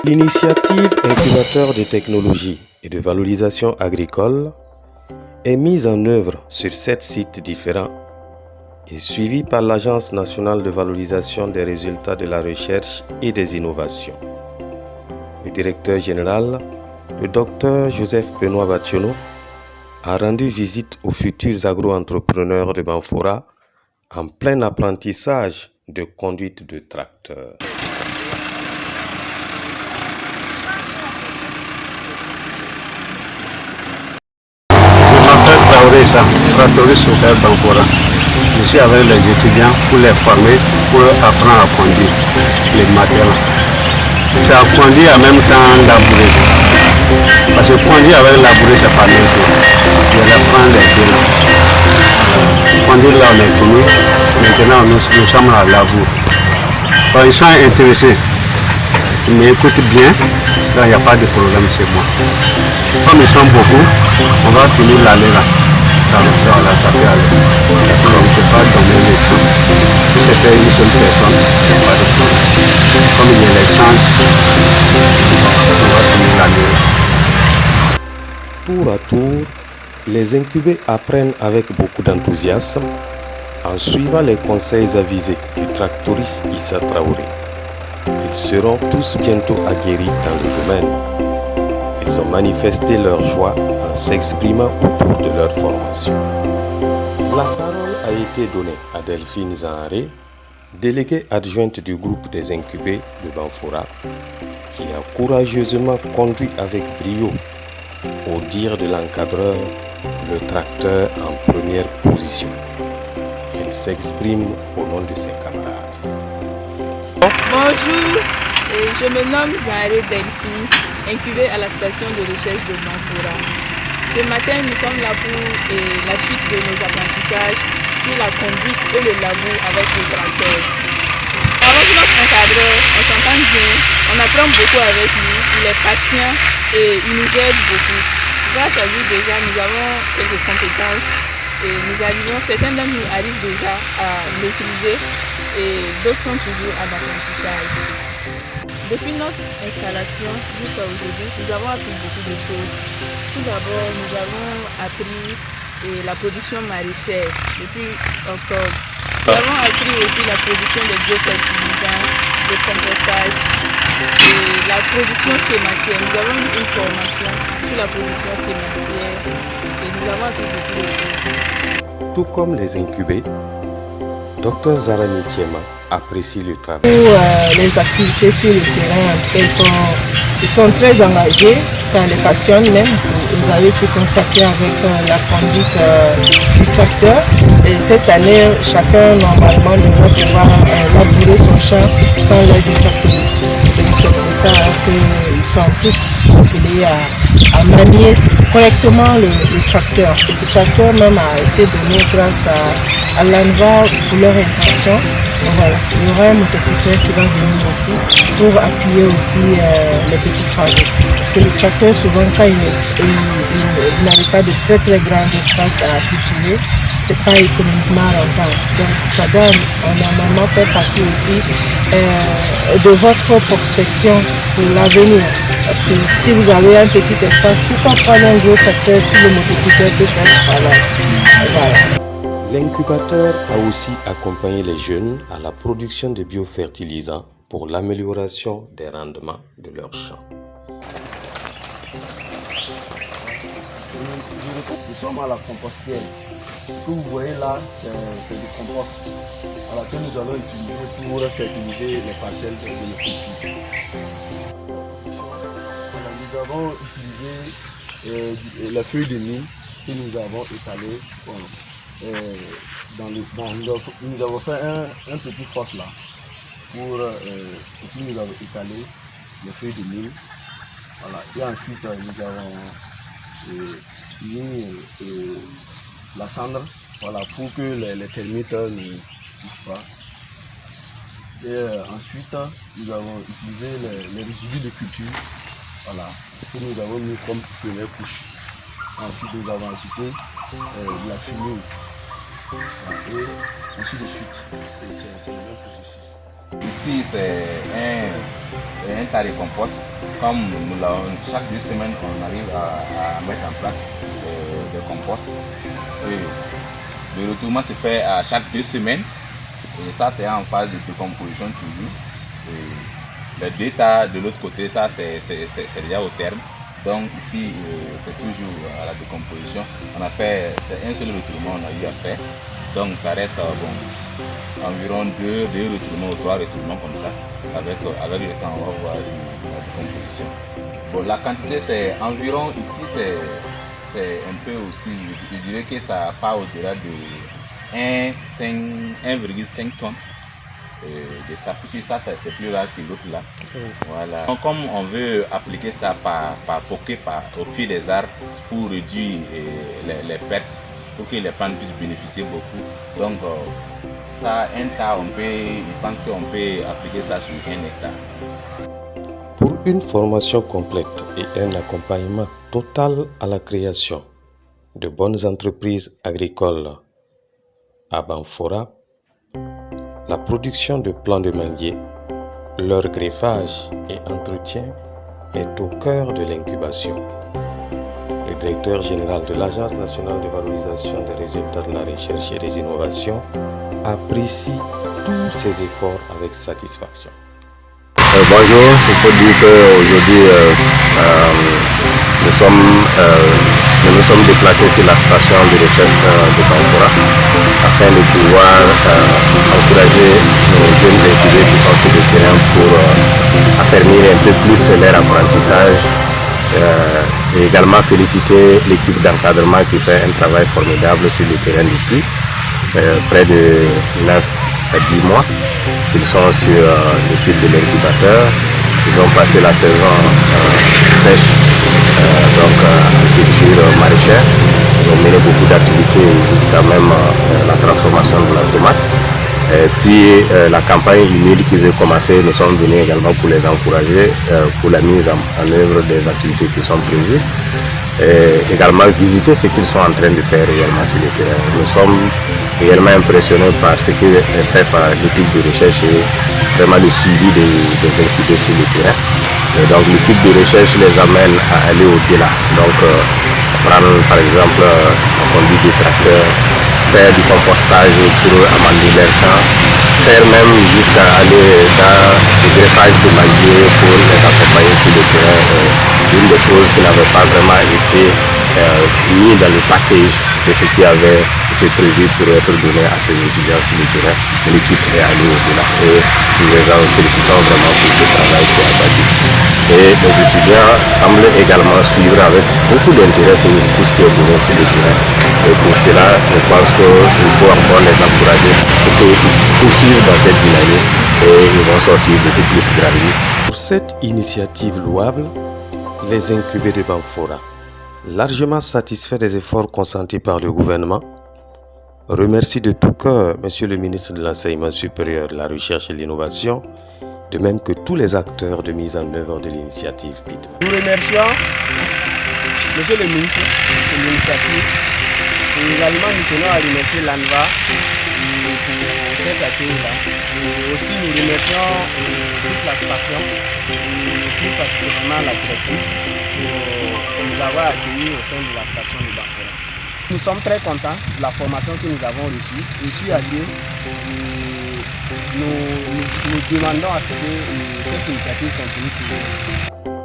L'initiative Incubateur de technologie et de valorisation agricole est mise en œuvre sur 7 sites différents et suivie par l'Agence nationale de valorisation des résultats de la recherche et des innovations. Le directeur général, le Dr Joseph Benoît Bationo, a rendu visite aux futurs agro-entrepreneurs de Banfora en plein apprentissage de conduite de tracteur. Tractoriste au Banfora. Je suis avec les étudiants pour les former, pour apprendre à conduire les matériels. C'est à conduire en même temps labourer. Parce que conduire avec labourer, c'est pas la même chose. Je vais prendre les deux là. Conduire là, on est fini. Maintenant, nous sommes à labour. Ils sont intéressés. Ils m'écoutent bien. Donc, il n'y a pas de problème chez moi. Comme ils sont beaucoup, on va finir l'année là. Ça peut aller. On ne peut pas donner les temps. Si c'était une seule personne, il n'y a pas de problème. Comme il y a les centres, on va finir l'année. Tour à tour, les incubés apprennent avec beaucoup d'enthousiasme en suivant les conseils avisés du tractoriste Issa Traoré. Ils seront tous bientôt aguerris dans le domaine. Ils ont manifesté leur joie en s'exprimant autour de leur formation. La parole a été donnée à Delphine Zanré, déléguée adjointe du groupe des incubés de Banfora, qui a courageusement conduit avec brio, au dire de l'encadreur, le tracteur en première position. Elle s'exprime au nom de ses camarades. Bonjour, je me nomme Zanré Delphine, incubée à la station de recherche de Banfora. Ce matin, nous sommes là pour la suite de nos apprentissages sur la conduite et le labour avec le tracteur. Avec notre encadreur, on s'entend bien, on apprend beaucoup avec lui, il est patient et il nous aide beaucoup. Grâce à lui déjà, nous avons quelques compétences et certains d'entre nous arrivent déjà à maîtriser et d'autres sont toujours à l'apprentissage. Depuis notre installation jusqu'à aujourd'hui, nous avons appris beaucoup de choses. Tout d'abord, nous avons appris la production maraîchère depuis octobre. Nous avons appris aussi la production des biofertilisants, le compostage et la production sémancière. Nous avons eu une formation sur la production sémancière et nous avons appris beaucoup de choses. Tout comme les incubés, Dr Zarani Tiema apprécie le travail. Pour les activités sur le terrain, en tout cas, ils sont très engagés, ça les passionne même. Vous avez pu constater avec la conduite du tracteur. Et cette année, chacun normalement devrait pouvoir labourer son champ sans l'aide du tractoriste. Donc c'est pour ça qu'ils sont tous appelés à manier correctement le tracteur. Et ce tracteur même a été donné grâce à l'ANVA pour leur intention. Voilà. Il y aura un motoculteur qui va venir aussi pour appuyer aussi les petits travaux. Parce que le tracteur, souvent, quand il n'avait pas de très très grands espaces à cultiver, c'est pas économiquement rentable. Donc ça doit normalement faire partie aussi de votre prospection pour l'avenir. Parce que si vous avez un petit espace, pourquoi prendre un gros tracteur si le motoculteur peut faire le travail? Voilà. L'incubateur a aussi accompagné les jeunes à la production de biofertilisants pour l'amélioration des rendements de leurs champs. Nous sommes à la compostière. Ce que vous voyez là, c'est du compost que nous allons utiliser pour fertiliser les parcelles de nos cultures. Nous avons utilisé la feuille de mil que nous avons étalée. Nous avons fait un petit fosse là pour puis nous avons étalé les feuilles de mil. Voilà. Et ensuite nous avons mis la cendre, voilà, pour que les termites ne touchent pas. Et ensuite nous avons utilisé les résidus de culture, voilà, que nous avons mis comme première couche. Ensuite nous avons ajouté de la fumée. Et ainsi de suite. C'est le même processus. Ici, c'est un tas de compost. Comme chaque 2 semaines, on arrive à mettre en place des composts. Et le retournement se fait à chaque 2 semaines. Et ça, c'est en phase de décomposition toujours. Et le détat de l'autre côté, ça, c'est déjà au terme. Donc ici, c'est toujours à la décomposition. On a fait, c'est un seul retournement on a eu à faire. Donc ça reste environ 2 retournements ou 3 retournements comme ça. Avec le temps, on va voir la décomposition. Bon, la quantité, c'est environ, ici, c'est un peu aussi, je dirais que ça part au-delà de 1,5 tonnes de ça. Puisque ça, c'est plus large que l'autre là. Voilà. Donc, comme on veut appliquer ça par poquet, au pied des arbres pour réduire les pertes, pour que les plantes puissent bénéficier beaucoup. Donc, ça, un tas, je pense qu'on peut appliquer ça sur 1 hectare. Pour une formation complète et un accompagnement total à la création de bonnes entreprises agricoles à Banfora, la production de plants de manguier, leur greffage et entretien est au cœur de l'incubation. Le directeur général de l'Agence nationale de valorisation des résultats de la recherche et des innovations apprécie tous ces efforts avec satisfaction. Bonjour, il faut dire qu'aujourd'hui nous nous sommes déplacés sur la station de recherche de Banfora afin de pouvoir encourager nos jeunes étudiants qui sont sur le terrain pour affermir un peu plus leur apprentissage et également féliciter l'équipe d'encadrement qui fait un travail formidable sur le terrain depuis près de 9 à 10 mois. Ils sont sur le site de l'incubateur. Ils ont passé la saison sèche, donc culture maraîchère. Ils ont mené beaucoup d'activités jusqu'à même la transformation de la tomate. Et puis la campagne humide qui veut commencer, nous sommes venus également pour les encourager pour la mise en œuvre des activités qui sont prévues. Et également visiter ce qu'ils sont en train de faire réellement sur le terrain. Nous sommes réellement impressionnés par ce qui est fait par l'équipe de recherche et vraiment le suivi des incubés sur le terrain. Et donc l'équipe de recherche les amène à aller au-delà. Donc prendre par exemple la conduite des tracteurs, faire du compostage pour amender leurs champs, faire même jusqu'à aller dans le greffage de manguier pour les accompagner sur le terrain. Une des choses qui n'avait pas vraiment été mis dans le package de ce qui avait été prévu pour être donné à ces étudiants sur le terrain. L'équipe est allée au-delà et nous les félicitons vraiment pour ce travail qui a bâti. Et les étudiants semblent également suivre avec beaucoup d'intérêt tout ce qui est donné sur le terrain. Et pour cela, je pense qu'il faut encore les encourager pour qu'ils poursuivent dans cette dynamique et ils vont sortir beaucoup plus grandis. Pour cette initiative louable, les incubés de Banfora, largement satisfaits des efforts consentis par le gouvernement, remercie de tout cœur Monsieur le ministre de l'Enseignement supérieur, de la Recherche et de l'Innovation, de même que tous les acteurs de mise en œuvre de l'initiative PIT. Nous remercions Monsieur le ministre de l'initiative et également nous tenons à remercier l'ANVA pour cet accueil-là. Et aussi nous remercions toute la station et plus particulièrement la directrice pour nous avoir accueillis au sein de la station de Banfora. Nous sommes très contents de la formation que nous avons reçue et sur à Dieu, nous demandons à ce que cette initiative continue toujours.